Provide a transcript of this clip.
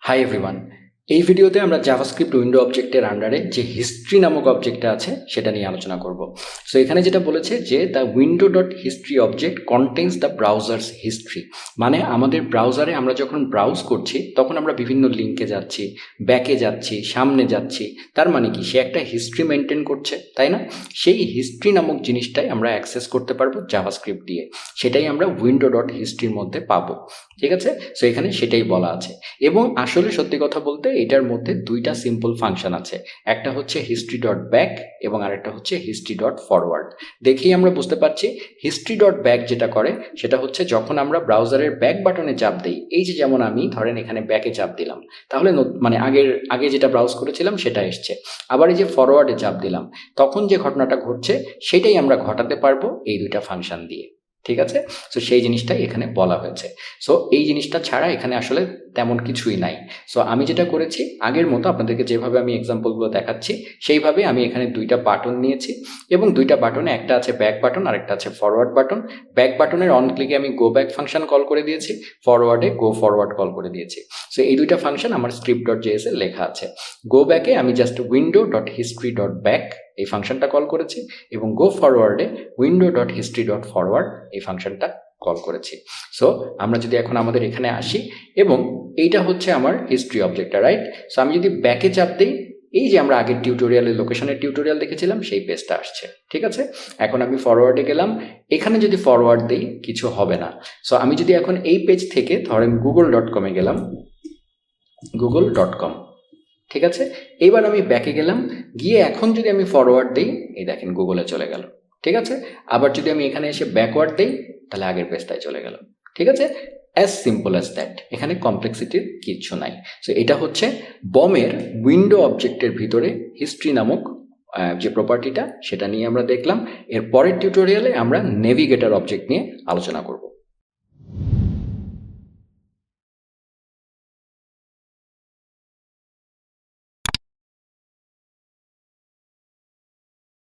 Hi everyone, এই ভিডিওতে আমরা জাভাস্ক্রিপ্ট উইন্ডো অবজেক্টের আন্ডারে যে হিস্ট্রি নামক অবজেক্টটা আছে সেটা নিয়ে আলোচনা করব। সো এখানে যেটা বলেছে যে the window dot history object contains the browser's history, মানে আমাদের ব্রাউজারে আমরা যখন ব্রাউজ করছি তখন আমরা বিভিন্ন লিঙ্কে যাচ্ছি, ব্যাকে যাচ্ছি, সামনে যাচ্ছি, তার মানে কি সে একটা হিস্ট্রি মেনটেন করছে, তাই না? সেই হিস্ট্রি নামক জিনিসটাই আমরা অ্যাক্সেস করতে পারবো জাভাস্ক্রিপ্ট দিয়ে, সেটাই আমরা উইন্ডো ডট হিস্ট্রির মধ্যে পাবো। ঠিক আছে, সো এখানে সেটাই বলা আছে। এবং আসলে সত্যি কথা বলতে এটার মধ্যে দুইটা সিম্পল ফাংশন আছে, একটা হচ্ছে হিস্ট্রি ডট ব্যাক এবং আরেকটা হচ্ছে হিস্ট্রি ডট ফরওয়ার্ড। দেখেই আমরা বুঝতে পারছি হিস্ট্রি ডট ব্যাক যেটা করে সেটা হচ্ছে যখন আমরা ব্রাউজারের ব্যাক বাটনে চাপ দিই, এই যে যেমন আমি ধরেন এখানে ব্যাকে চাপ দিলাম, তাহলে মানে আগে যেটা ব্রাউজ করেছিলাম সেটা এসছে। আবার এই যে ফরওয়ার্ডে চাপ দিলাম, তখন যে ঘটনাটা ঘটছে সেটাই আমরা ঘটাতে পারবো এই দুইটা ফাংশন দিয়ে। ঠিক আছে, সো সেই জিনিসটাই এখানে বলা হয়েছে। সো এই জিনিসটা ছাড়া এখানে আসলে তেমন কিছুই নাই। সো আমি যেটা করেছি আগের মতো আপনাদেরকে যেভাবে আমি এক্সাম্পলগুলো দেখাচ্ছি সেইভাবে আমি এখানে দুইটা বাটন নিয়েছি এবং দুইটা বাটনে একটা আছে ব্যাক বাটন আর একটা আছে ফরওয়ার্ড বাটন। ব্যাক বাটনের অন ক্লিকে আমি গো ব্যাক ফাংশন কল করে দিয়েছি, ফরওয়ার্ডে গো ফরওয়ার্ড কল করে দিয়েছি। সো এই দুইটা ফাংশন আমার স্ক্রিপ্ট ডট জেএস এ লেখা আছে। গো ব্যাকে আমি just window dot history dot back এই ফাংশনটা কল করেছি এবং গো ফরওয়ার্ডে window dot history dot forward এই ফাংশনটা কল করেছি। সো আমরা যদি এখন আমাদের এখানে আসি এবং এইটা হচ্ছে আমার হিস্ট্রি অবজেক্টটা, রাইট? সো আমি যদি ব্যাকে চাপ দিই, এই যে আমরা আগের টিউটোরিয়ালের লোকেশনের টিউটোরিয়াল দেখেছিলাম সেই পেজটা আসছে। ঠিক আছে, এখন আমি ফরওয়ার্ডে গেলাম, এখানে যদি ফরওয়ার্ড দিই কিছু হবে না। সো আমি যদি এখন এই পেজ থেকে ধরেন google.com-এ গেলাম, google.com, ঠিক আছে, এইবার আমি ব্যাকে গেলাম, গিয়ে এখন যদি আমি ফরওয়ার্ড দিই এই দেখেন গুগলে চলে গেল। ঠিক আছে, আবার যদি আমি এখানে এসে ব্যাকওয়ার্ড দিই তাহলে আগের পেজটায় চলে গেল। ঠিক আছে, অ্যাজ সিম্পল অ্যাজ দ্যাট, এখানে কমপ্লেক্সিটির কিচ্ছু নাই। সো এটা হচ্ছে বমের উইন্ডো অবজেক্টের ভিতরে হিস্ট্রি নামক যে প্রপার্টিটা সেটা নিয়ে আমরা দেখলাম। এর পরের টিউটোরিয়ালে আমরা নেভিগেটর অবজেক্ট নিয়ে আলোচনা করব।